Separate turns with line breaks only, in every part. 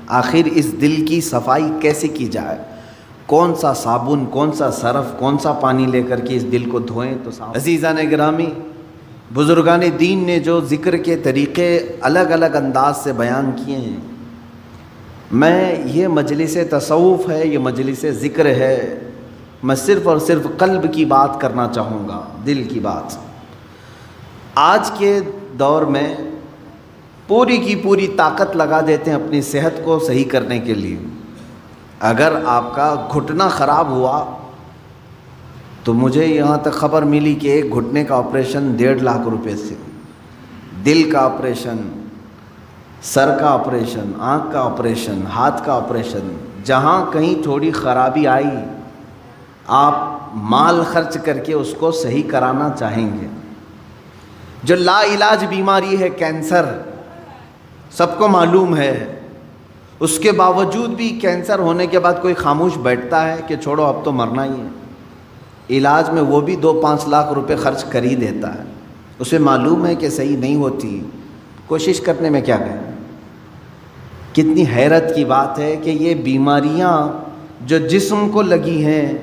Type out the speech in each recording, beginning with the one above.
آخر اس دل کی صفائی کیسے کی جائے؟ کون سا صابن، کون سا سرف، کون سا پانی لے کر کے اس دل کو دھوئیں تو صاف؟ عزیزان گرامی، بزرگان دین نے جو ذکر کے طریقے الگ الگ انداز سے بیان کیے ہیں، میں یہ مجلس تصوف ہے، یہ مجلس ذکر ہے، میں صرف اور صرف قلب کی بات کرنا چاہوں گا، دل کی بات۔ آج کے دور میں پوری کی پوری طاقت لگا دیتے ہیں اپنی صحت کو صحیح کرنے کے لیے۔ اگر آپ کا گھٹنا خراب ہوا تو مجھے یہاں تک خبر ملی کہ ایک گھٹنے کا آپریشن 1.5 لاکھ روپے سے، دل کا آپریشن، سر کا آپریشن، آنکھ کا آپریشن، ہاتھ کا آپریشن، جہاں کہیں تھوڑی خرابی آئی آپ مال خرچ کر کے اس کو صحیح کرانا چاہیں گے۔ جو لا علاج بیماری ہے کینسر، سب کو معلوم ہے، اس کے باوجود بھی کینسر ہونے کے بعد کوئی خاموش بیٹھتا ہے کہ چھوڑو اب تو مرنا ہی ہے؟ علاج میں وہ بھی 2-5 لاکھ روپے خرچ کر ہی دیتا ہے، اسے معلوم ہے کہ صحیح نہیں ہوتی، کوشش کرنے میں کیا گئے۔ کتنی حیرت کی بات ہے کہ یہ بیماریاں جو جسم کو لگی ہیں،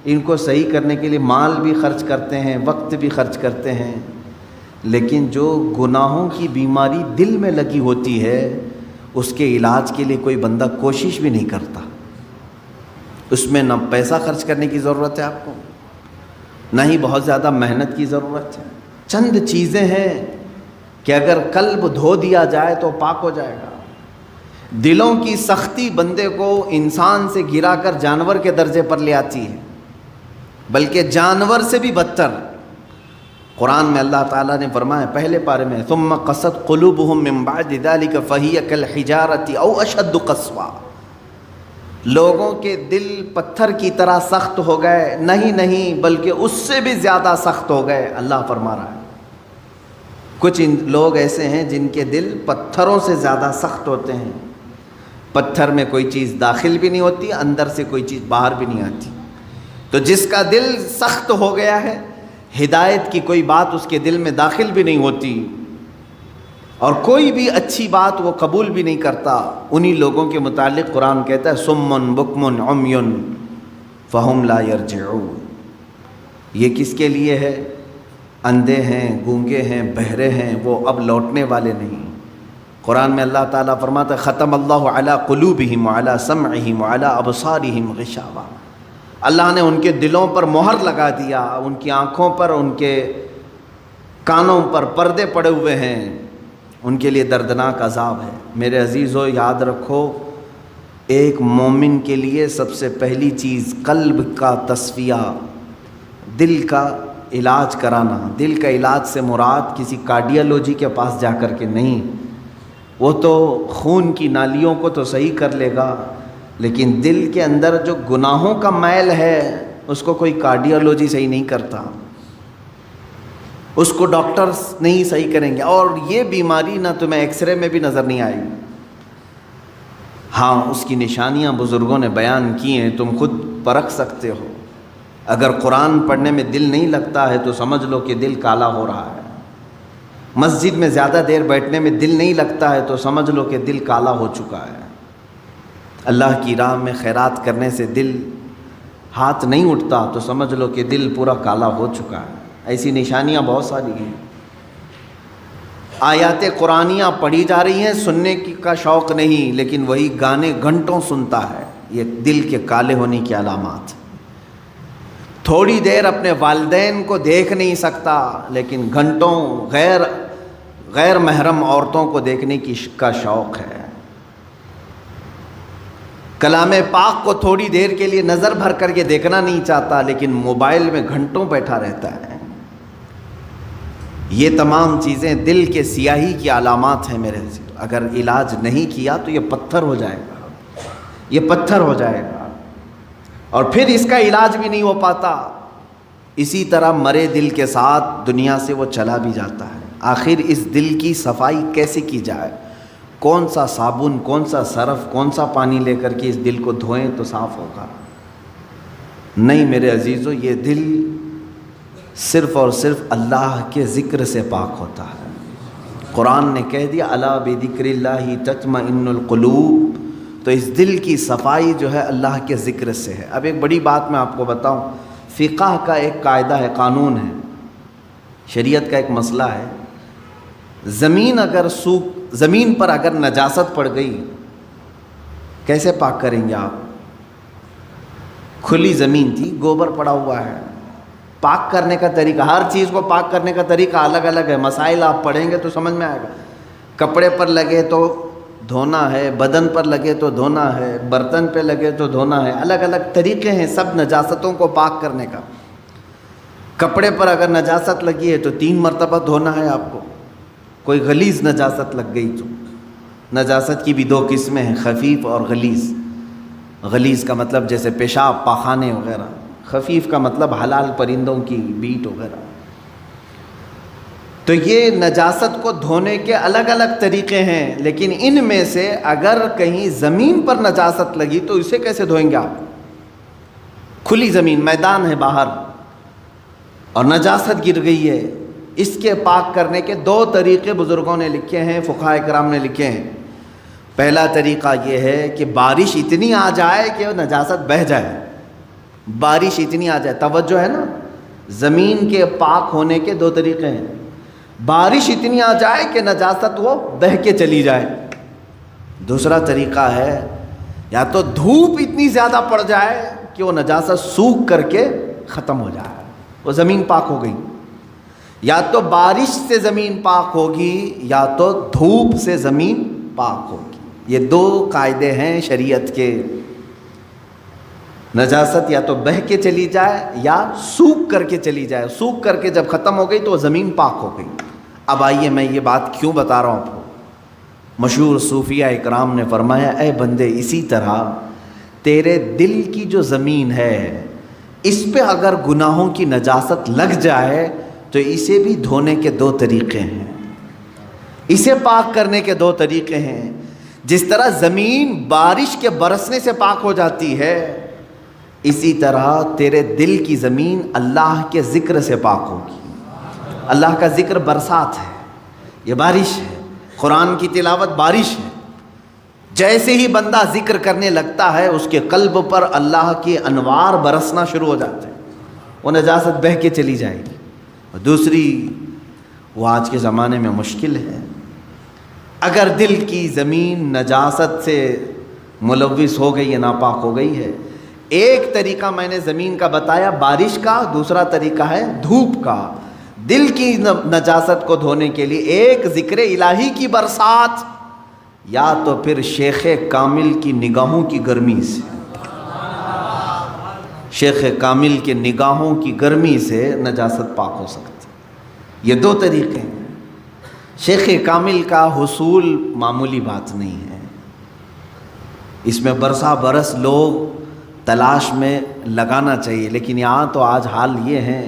ان کو صحیح کرنے کے لیے مال بھی خرچ کرتے ہیں، وقت بھی خرچ کرتے ہیں، لیکن جو گناہوں کی بیماری دل میں لگی ہوتی ہے اس کے علاج کے لیے کوئی بندہ کوشش بھی نہیں کرتا۔ اس میں نہ پیسہ خرچ کرنے کی ضرورت ہے آپ کو، نہ ہی بہت زیادہ محنت کی ضرورت ہے۔ چند چیزیں ہیں کہ اگر قلب دھو دیا جائے تو پاک ہو جائے گا۔ دلوں کی سختی بندے کو انسان سے گرا کر جانور کے درجے پر لے آتی ہے، بلکہ جانور سے بھی بدتر۔ قرآن میں اللہ تعالیٰ نے فرمایا پہلے پارے میں، ثم قست قلوبہم من بعد ذلک فہی کالحجارۃ او اشد قسوا، لوگوں کے دل پتھر کی طرح سخت ہو گئے، نہیں بلکہ اس سے بھی زیادہ سخت ہو گئے، اللہ فرما رہا ہے۔ کچھ لوگ ایسے ہیں جن کے دل پتھروں سے زیادہ سخت ہوتے ہیں، پتھر میں کوئی چیز داخل بھی نہیں ہوتی، اندر سے کوئی چیز باہر بھی نہیں آتی۔ تو جس کا دل سخت ہو گیا ہے، ہدایت کی کوئی بات اس کے دل میں داخل بھی نہیں ہوتی اور کوئی بھی اچھی بات وہ قبول بھی نہیں کرتا، انہی لوگوں کے متعلق قرآن کہتا ہے صم بکم عمی فہم لا یرجعون۔ یہ کس کے لیے ہے؟ اندھے ہیں، گونگے ہیں، بہرے ہیں، وہ اب لوٹنے والے نہیں۔ قرآن میں اللہ تعالیٰ فرماتا ہے ختم اللہ علی قلوبہم وعلی سمعہم وعلی ابصارہم غشاوہ، اللہ نے ان کے دلوں پر مہر لگا دیا، ان کی آنکھوں پر، ان کے کانوں پر پردے پڑے ہوئے ہیں، ان کے لیے دردناک عذاب ہے۔ میرے عزیزو یاد رکھو، ایک مومن کے لیے سب سے پہلی چیز قلب کا تصفیہ، دل کا علاج کرانا۔ دل کا علاج سے مراد کسی کارڈیالوجی کے پاس جا کر کے نہیں، وہ تو خون کی نالیوں کو تو صحیح کر لے گا، لیکن دل کے اندر جو گناہوں کا میل ہے اس کو کوئی کارڈیالوجی صحیح نہیں کرتا، اس کو ڈاکٹرز نہیں صحیح کریں گے۔ اور یہ بیماری نہ تمہیں ایکس رے میں بھی نظر نہیں آئے گی، ہاں اس کی نشانیاں بزرگوں نے بیان کی ہیں، تم خود پرکھ سکتے ہو۔ اگر قرآن پڑھنے میں دل نہیں لگتا ہے تو سمجھ لو کہ دل کالا ہو رہا ہے۔ مسجد میں زیادہ دیر بیٹھنے میں دل نہیں لگتا ہے تو سمجھ لو کہ دل کالا ہو چکا ہے۔ اللہ کی راہ میں خیرات کرنے سے دل ہاتھ نہیں اٹھتا تو سمجھ لو کہ دل پورا کالا ہو چکا ہے۔ ایسی نشانیاں بہت ساری ہیں۔ آیات قرآنیاں پڑھی جا رہی ہیں، سننے کا شوق نہیں، لیکن وہی گانے گھنٹوں سنتا ہے، یہ دل کے کالے ہونے کی علامات۔ تھوڑی دیر اپنے والدین کو دیکھ نہیں سکتا، لیکن گھنٹوں غیر محرم عورتوں کو دیکھنے کا شوق ہے۔ کلام پاک کو تھوڑی دیر کے لیے نظر بھر کر کے دیکھنا نہیں چاہتا، لیکن موبائل میں گھنٹوں بیٹھا رہتا ہے۔ یہ تمام چیزیں دل کے سیاہی کی علامات ہیں میرے عزیز۔ اگر علاج نہیں کیا تو یہ پتھر ہو جائے گا، یہ پتھر ہو جائے گا، اور پھر اس کا علاج بھی نہیں ہو پاتا۔ اسی طرح مرے دل کے ساتھ دنیا سے وہ چلا بھی جاتا ہے۔ آخر اس دل کی صفائی کیسے کی جائے؟ کون سا صابن، کون سا سرف، کون سا پانی لے کر کے اس دل کو دھوئیں تو صاف ہوگا؟ نہیں میرے عزیزو، یہ دل صرف اور صرف اللہ کے ذکر سے پاک ہوتا ہے۔ قرآن نے کہہ دیا الا بذکر اللہ تطمئن القلوب، تو اس دل کی صفائی جو ہے اللہ کے ذکر سے ہے۔ اب ایک بڑی بات میں آپ کو بتاؤں، فقہ کا ایک قاعدہ ہے، قانون ہے، شریعت کا ایک مسئلہ ہے، زمین پر اگر نجاست پڑ گئی کیسے پاک کریں گے آپ؟ کھلی زمین تھی، گوبر پڑا ہوا ہے، پاک کرنے کا طریقہ، ہر چیز کو پاک کرنے کا طریقہ الگ الگ ہے، مسائل آپ پڑھیں گے تو سمجھ میں آئے گا۔ کپڑے پر لگے تو دھونا ہے، بدن پر لگے تو دھونا ہے، برتن پہ لگے تو دھونا ہے، الگ الگ طریقے ہیں سب نجاستوں کو پاک کرنے کا۔ کپڑے پر اگر نجاست لگی ہے تو 3 مرتبہ دھونا ہے آپ کو۔ کوئی غلیظ نجاست لگ گئی تو، نجاست کی بھی 2 قسمیں ہیں، خفیف اور غلیظ۔ غلیظ کا مطلب جیسے پیشاب، پاخانے وغیرہ، خفیف کا مطلب حلال پرندوں کی بیٹ وغیرہ۔ تو یہ نجاست کو دھونے کے الگ الگ طریقے ہیں، لیکن ان میں سے اگر کہیں زمین پر نجاست لگی تو اسے کیسے دھوئیں گے آپ؟ کھلی زمین، میدان ہے باہر اور نجاست گر گئی ہے، اس کے پاک کرنے کے 2 طریقے بزرگوں نے لکھے ہیں، فقہاء کرام نے لکھے ہیں۔ پہلا طریقہ یہ ہے کہ بارش اتنی آ جائے کہ وہ نجاست بہہ جائے، بارش اتنی آ جائے، توجہ ہے نا، زمین کے پاک ہونے کے 2 طریقے ہیں۔ بارش اتنی آ جائے کہ نجاست وہ بہہ کے چلی جائے۔ دوسرا طریقہ ہے یا تو دھوپ اتنی زیادہ پڑ جائے کہ وہ نجاست سوکھ کر کے ختم ہو جائے، وہ زمین پاک ہو گئی۔ یا تو بارش سے زمین پاک ہوگی یا تو دھوپ سے زمین پاک ہوگی۔ یہ 2 قاعدے ہیں شریعت کے، نجاست یا تو بہہ کے چلی جائے یا سوکھ کر کے چلی جائے، سوکھ کر کے جب ختم ہو گئی تو وہ زمین پاک ہو گئی۔ اب آئیے میں یہ بات کیوں بتا رہا ہوں آپ کو۔ مشہور صوفیہ اکرام نے فرمایا، اے بندے، اسی طرح تیرے دل کی جو زمین ہے اس پہ اگر گناہوں کی نجاست لگ جائے تو اسے بھی دھونے کے 2 طریقے ہیں، اسے پاک کرنے کے 2 طریقے ہیں۔ جس طرح زمین بارش کے برسنے سے پاک ہو جاتی ہے، اسی طرح تیرے دل کی زمین اللہ کے ذکر سے پاک ہوگی۔ اللہ کا ذکر برسات ہے، یہ بارش ہے، قرآن کی تلاوت بارش ہے۔ جیسے ہی بندہ ذکر کرنے لگتا ہے اس کے قلب پر اللہ کے انوار برسنا شروع ہو جاتے ہیں، وہ نجاست بہہ کے چلی جائے گی۔ اور دوسری، وہ آج کے زمانے میں مشکل ہے، اگر دل کی زمین نجاست سے ملوث ہو گئی ہے، ناپاک ہو گئی ہے، ایک طریقہ میں نے زمین کا بتایا بارش کا، دوسرا طریقہ ہے دھوپ کا۔ دل کی نجاست کو دھونے کے لیے ایک ذکر الہی کی برسات، یا تو پھر شیخ کامل کی نگاہوں کی گرمی سے، شیخ کامل کے نگاہوں کی گرمی سے نجاست پاک ہو سکتی ہے۔ یہ 2 طریقے ہیں۔ شیخ کامل کا حصول معمولی بات نہیں ہے، اس میں برسا برس لوگ تلاش میں لگانا چاہیے، لیکن یہاں تو آج حال یہ ہے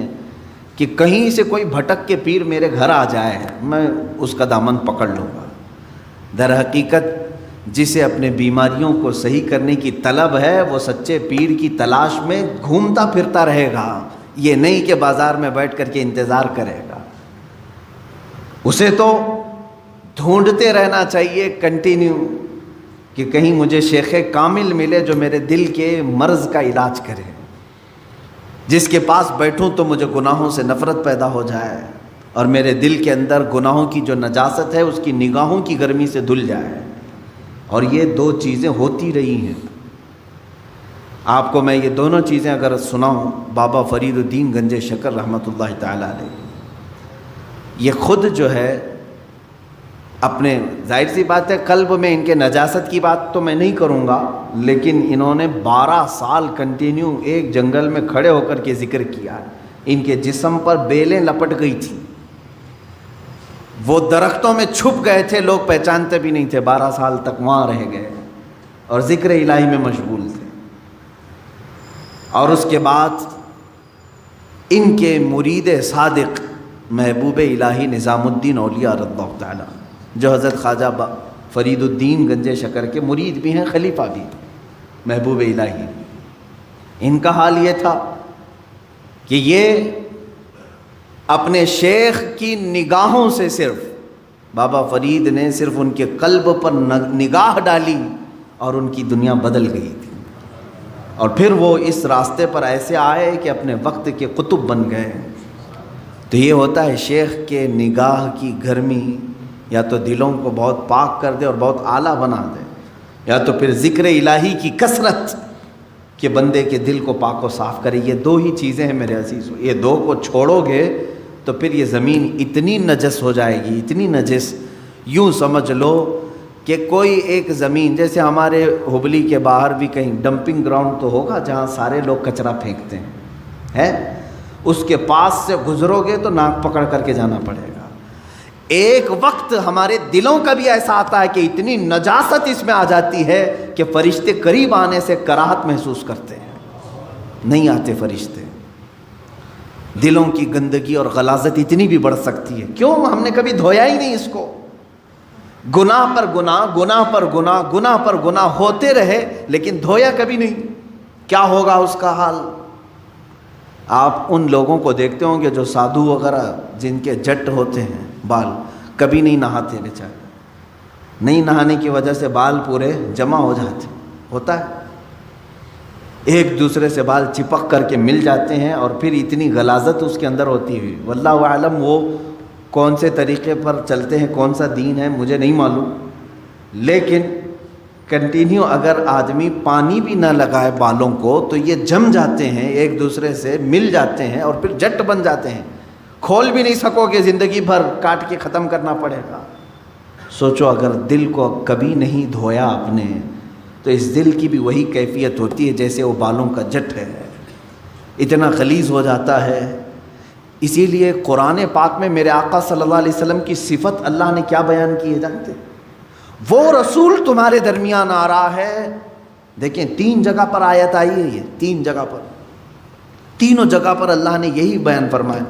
کہ کہیں سے کوئی بھٹک کے پیر میرے گھر آ جائے میں اس کا دامن پکڑ لوں گا۔ در حقیقت جسے اپنے بیماریوں کو صحیح کرنے کی طلب ہے وہ سچے پیر کی تلاش میں گھومتا پھرتا رہے گا، یہ نہیں کہ بازار میں بیٹھ کر کے انتظار کرے گا۔ اسے تو ڈھونڈتے رہنا چاہیے کنٹینیو کہ کہیں مجھے شیخ کامل ملے جو میرے دل کے مرض کا علاج کرے، جس کے پاس بیٹھوں تو مجھے گناہوں سے نفرت پیدا ہو جائے اور میرے دل کے اندر گناہوں کی جو نجاست ہے اس کی نگاہوں کی گرمی سے دھل جائے۔ اور یہ 2 چیزیں ہوتی رہی ہیں۔ آپ کو میں یہ دونوں چیزیں اگر سناؤں، بابا فرید الدین گنج شکر رحمۃ اللہ تعالی علیہ، یہ خود جو ہے اپنے، ظاہر سی بات ہے قلب میں ان کے نجاست کی بات تو میں نہیں کروں گا، لیکن انہوں نے 12 سال کنٹینیو ایک جنگل میں کھڑے ہو کر کے ذکر کیا۔ ان کے جسم پر بیلیں لپٹ گئی تھیں، وہ درختوں میں چھپ گئے تھے، لوگ پہچانتے بھی نہیں تھے، 12 سال تک وہاں رہ گئے اور ذکر الہی میں مشغول تھے۔ اور اس کے بعد ان کے مرید صادق محبوب الہی نظام الدین اولیاء رضی اللہ تعالی، جو حضرت خواجہ فرید الدین گنج شکر کے مرید بھی ہیں، خلیفہ بھی، محبوب الہی، ان کا حال یہ تھا کہ یہ اپنے شیخ کی نگاہوں سے، صرف بابا فرید نے صرف ان کے قلب پر نگاہ ڈالی اور ان کی دنیا بدل گئی تھی، اور پھر وہ اس راستے پر ایسے آئے کہ اپنے وقت کے قطب بن گئے۔ تو یہ ہوتا ہے شیخ کے نگاہ کی گرمی یا تو دلوں کو بہت پاک کر دے اور بہت اعلیٰ بنا دے، یا تو پھر ذکر الہی کی کثرت کہ بندے کے دل کو پاک و صاف کرے۔ یہ دو ہی چیزیں ہیں میرے عزیزو، یہ دو کو چھوڑو گے تو پھر یہ زمین اتنی نجس ہو جائے گی، اتنی نجس، یوں سمجھ لو کہ کوئی ایک زمین، جیسے ہمارے ہبلی کے باہر بھی کہیں ڈمپنگ گراؤنڈ تو ہوگا جہاں سارے لوگ کچرا پھینکتے ہیں، اس کے پاس سے گزرو گے تو ناک پکڑ کر کے جانا پڑے گا۔ ایک وقت ہمارے دلوں کا بھی ایسا آتا ہے کہ اتنی نجاست اس میں آ جاتی ہے کہ فرشتے قریب آنے سے کراہت محسوس کرتے ہیں، نہیں آتے فرشتے۔ دلوں کی گندگی اور غلاظت اتنی بھی بڑھ سکتی ہے، کیوں؟ ہم نے کبھی دھویا ہی نہیں اس کو، گناہ پر گناہ، گناہ پر گناہ، گناہ پر گناہ ہوتے رہے لیکن دھویا کبھی نہیں۔ کیا ہوگا اس کا حال؟ آپ ان لوگوں کو دیکھتے ہوں گے جو سادھو وغیرہ جن کے جٹ ہوتے ہیں بال، کبھی نہیں نہاتے بیچارے، نہیں نہانے کی وجہ سے بال پورے جمع ہو جاتے، ہوتا ہے، ایک دوسرے سے بال چپک کر کے مل جاتے ہیں، اور پھر اتنی غلاظت اس کے اندر ہوتی ہوئی، واللہ اعلم وہ کون سے طریقے پر چلتے ہیں، کون سا دین ہے مجھے نہیں معلوم، لیکن کنٹینیو اگر آدمی پانی بھی نہ لگائے بالوں کو تو یہ جم جاتے ہیں، ایک دوسرے سے مل جاتے ہیں اور پھر جٹ بن جاتے ہیں، کھول بھی نہیں سکو گے، زندگی بھر کاٹ کے ختم کرنا پڑے گا۔ سوچو اگر دل کو کبھی نہیں دھویا آپ نے تو اس دل کی بھی وہی کیفیت ہوتی ہے جیسے وہ بالوں کا جٹ ہے، اتنا غلیظ ہو جاتا ہے۔ اسی لیے قرآن پاک میں میرے آقا صلی اللہ علیہ وسلم کی صفت اللہ نے کیا بیان کی ہے جانتے؟ وہ رسول تمہارے درمیان آ رہا ہے، دیکھیں 3 جگہ پر آیت آئی ہے، یہ 3 جگہ پر، تینوں جگہ پر اللہ نے یہی بیان فرمایا،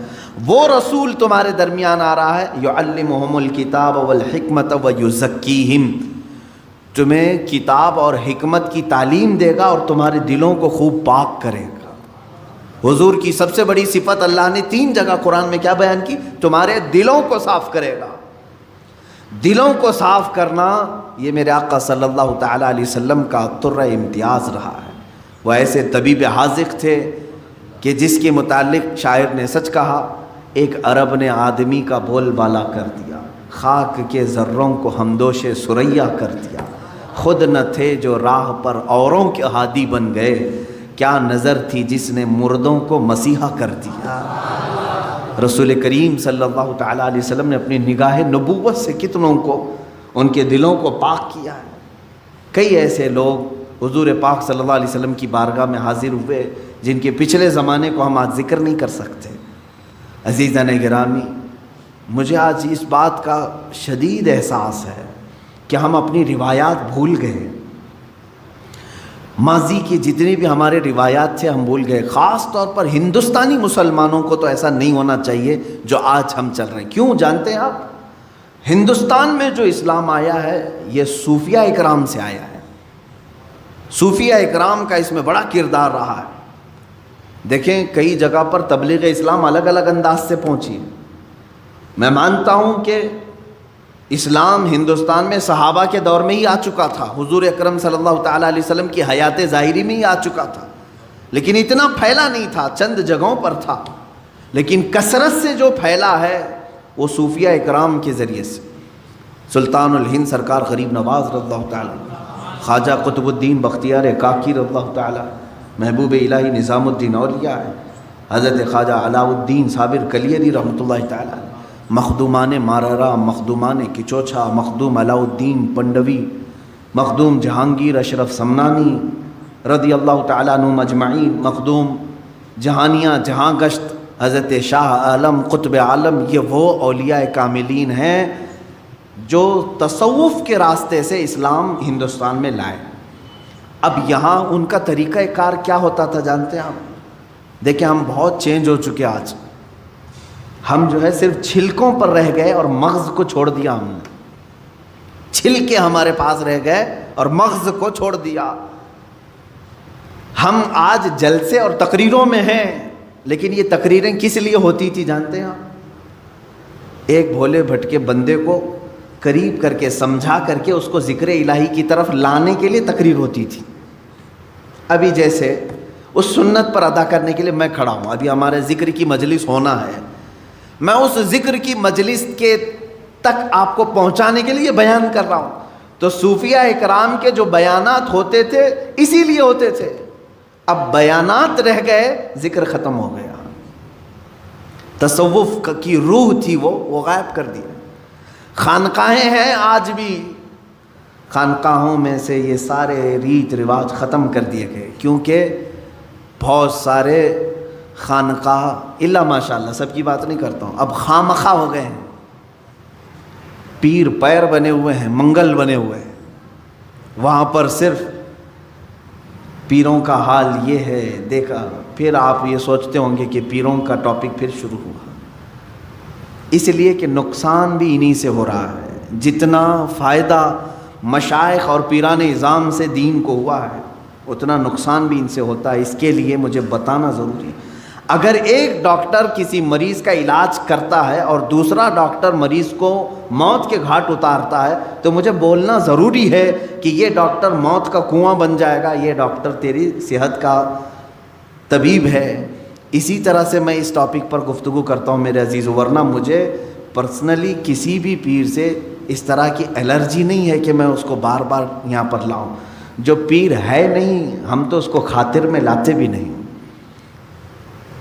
وہ رسول تمہارے درمیان آ رہا ہے، یعلمہم الکتاب والحکمت ویزکیہم، تمہیں کتاب اور حکمت کی تعلیم دے گا اور تمہارے دلوں کو خوب پاک کرے گا۔ حضور کی سب سے بڑی صفت اللہ نے 3 جگہ قرآن میں کیا بیان کی؟ تمہارے دلوں کو صاف کرے گا۔ دلوں کو صاف کرنا یہ میرے آقا صلی اللہ تعالیٰ علیہ وسلم کا طرہ امتیاز رہا ہے۔ وہ ایسے طبیب حاذق تھے کہ جس کے متعلق شاعر نے سچ کہا، ایک عرب نے آدمی کا بول بالا کر دیا، خاک کے ذروں کو ہمدوش ثریا کر دیا، خود نہ تھے جو راہ پر اوروں کے ہادی بن گئے، کیا نظر تھی جس نے مردوں کو مسیحا کر دیا۔ رسول کریم صلی اللہ تعالیٰ علیہ وسلم نے اپنی نگاہ نبوت سے کتنوں کو ان کے دلوں کو پاک کیا ہے۔ کئی ایسے لوگ حضور پاک صلی اللہ علیہ وسلم کی بارگاہ میں حاضر ہوئے جن کے پچھلے زمانے کو ہم آج ذکر نہیں کر سکتے۔ عزیزان گرامی، مجھے آج اس بات کا شدید احساس ہے کہ ہم اپنی روایات بھول گئے، ماضی کی جتنی بھی ہمارے روایات تھے ہم بھول گئے۔ خاص طور پر ہندوستانی مسلمانوں کو تو ایسا نہیں ہونا چاہیے جو آج ہم چل رہے ہیں۔ کیوں جانتے ہیں آپ؟ ہندوستان میں جو اسلام آیا ہے یہ صوفیہ اکرام سے آیا ہے، صوفیہ اکرام کا اس میں بڑا کردار رہا ہے۔ دیکھیں کئی جگہ پر تبلیغ اسلام الگ الگ انداز سے پہنچی ہے۔ میں مانتا ہوں کہ اسلام ہندوستان میں صحابہ کے دور میں ہی آ چکا تھا، حضور اکرم صلی اللہ تعالیٰ علیہ وسلم کی حیات ظاہری میں ہی آ چکا تھا، لیکن اتنا پھیلا نہیں تھا، چند جگہوں پر تھا، لیکن کثرت سے جو پھیلا ہے وہ صوفیہ اکرام کے ذریعے سے۔ سلطان الہند سرکار غریب نواز رضی اللہ تعالیٰ، خواجہ قطب الدین بختیار کاکی رضی اللہ تعالیٰ، محبوب الہی نظام الدین اولیاء ہے، حضرت خواجہ علاء الدین صابر کلیری رحمۃ اللہ تعالیٰ، مخدومان مارارا، مخدومان کچوچھا، مخدوم علاء الدین پنڈوی، مخدوم جہانگیر اشرف سمنانی رضی اللہ تعالیٰ عنہ مجمعین، مخدوم جہانیہ جہاں گشت حضرت شاہ عالم قطب عالم، یہ وہ اولیاء کاملین ہیں جو تصوف کے راستے سے اسلام ہندوستان میں لائے۔ اب یہاں ان کا طریقہ کار کیا ہوتا تھا جانتے ہیں آپ؟ دیکھیں ہم بہت چینج ہو چکے آج، ہم جو ہے صرف چھلکوں پر رہ گئے اور مغز کو چھوڑ دیا، ہم نے چھلکے ہمارے پاس رہ گئے اور مغز کو چھوڑ دیا۔ ہم آج جلسے اور تقریروں میں ہیں، لیکن یہ تقریریں کس لیے ہوتی تھی جانتے ہیں آپ؟ ایک بھولے بھٹکے بندے کو قریب کر کے سمجھا کر کے اس کو ذکر الہی کی طرف لانے کے لیے تقریر ہوتی تھی. ابھی جیسے اس سنت پر ادا کرنے کے لیے میں کھڑا ہوں, ابھی ہمارے ذکر کی مجلس ہونا ہے, میں اس ذکر کی مجلس کے تک آپ کو پہنچانے کے لیے بیان کر رہا ہوں. تو صوفیہ اکرام کے جو بیانات ہوتے تھے اسی لیے ہوتے تھے. اب بیانات رہ گئے, ذکر ختم ہو گیا. تصوف کی روح تھی وہ غائب کر دیا. خانقاہیں ہیں آج بھی, خانقاہوں میں سے یہ سارے ریت رواج ختم کر دیے گئے, کیونکہ بہت سارے خانقاہ الا ماشاء اللہ, سب کی بات نہیں کرتا ہوں, اب خامخواہ ہو گئے ہیں. پیر پیر بنے ہوئے ہیں, منگل بنے ہوئے ہیں. وہاں پر صرف پیروں کا حال یہ ہے دیکھا. پھر آپ یہ سوچتے ہوں گے کہ پیروں کا ٹاپک پھر شروع ہوا, اس لیے کہ نقصان بھی انہی سے ہو رہا ہے. جتنا فائدہ مشائخ اور پیران اعظام سے دین کو ہوا ہے اتنا نقصان بھی ان سے ہوتا ہے. اس کے لیے مجھے بتانا ضروری ہے. اگر ایک ڈاکٹر کسی مریض کا علاج کرتا ہے اور دوسرا ڈاکٹر مریض کو موت کے گھاٹ اتارتا ہے تو مجھے بولنا ضروری ہے کہ یہ ڈاکٹر موت کا کنواں بن جائے گا, یہ ڈاکٹر تیری صحت کا طبیب ہے. اسی طرح سے میں اس ٹاپک پر گفتگو کرتا ہوں میرے عزیز, ورنہ مجھے پرسنلی کسی بھی پیر سے اس طرح کی الرجی نہیں ہے کہ میں اس کو بار بار یہاں پر لاؤں. جو پیر ہے نہیں ہم تو اس کو خاطر میں لاتے بھی نہیں,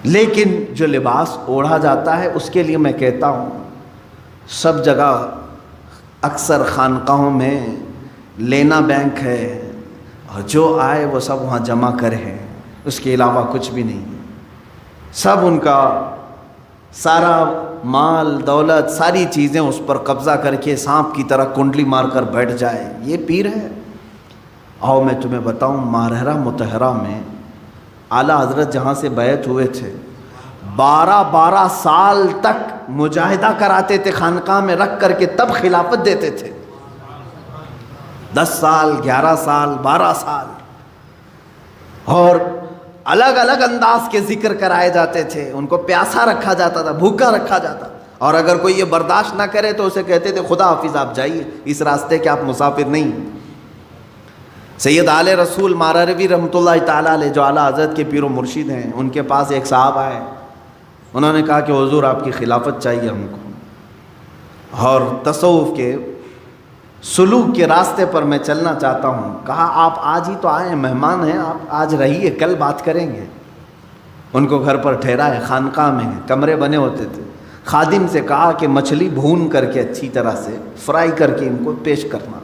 لیکن جو لباس اوڑھا جاتا ہے اس کے لیے میں کہتا ہوں سب جگہ اکثر خانقاہوں میں لینا بینک ہے, اور جو آئے وہ سب وہاں جمع کرے, اس کے علاوہ کچھ بھی نہیں. سب ان کا سارا مال دولت ساری چیزیں اس پر قبضہ کر کے سانپ کی طرح کنڈلی مار کر بیٹھ جائے, یہ پیر ہے. آؤ میں تمہیں بتاؤں, ماہرہ مطہرہ میں اعلیٰ حضرت جہاں سے بیعت ہوئے تھے 12 سال تک مجاہدہ کراتے تھے خانقاہ میں رکھ کر کے, تب خلافت دیتے تھے. 10 سال 11 سال 12 سال, اور الگ الگ انداز کے ذکر کرائے جاتے تھے. ان کو پیاسا رکھا جاتا تھا, بھوکا رکھا جاتا, اور اگر کوئی یہ برداشت نہ کرے تو اسے کہتے تھے خدا حافظ آپ جائیے, اس راستے کے آپ مسافر نہیں. سید آل رسول ماراروی رحمۃ اللہ تعالیٰ علیہ جو اعلیٰ حضرت کے پیر و مرشد ہیں, ان کے پاس ایک صاحب آئے, انہوں نے کہا کہ حضور آپ کی خلافت چاہیے ہم کو, اور تصوف کے سلوک کے راستے پر میں چلنا چاہتا ہوں. کہا آپ آج ہی تو آئے ہیں, مہمان ہیں, آپ آج رہیے, کل بات کریں گے. ان کو گھر پر ٹھہرائے, خانقاہ میں کمرے بنے ہوتے تھے. خادم سے کہا کہ مچھلی بھون کر کے اچھی طرح سے فرائی کر کے ان کو پیش کرنا.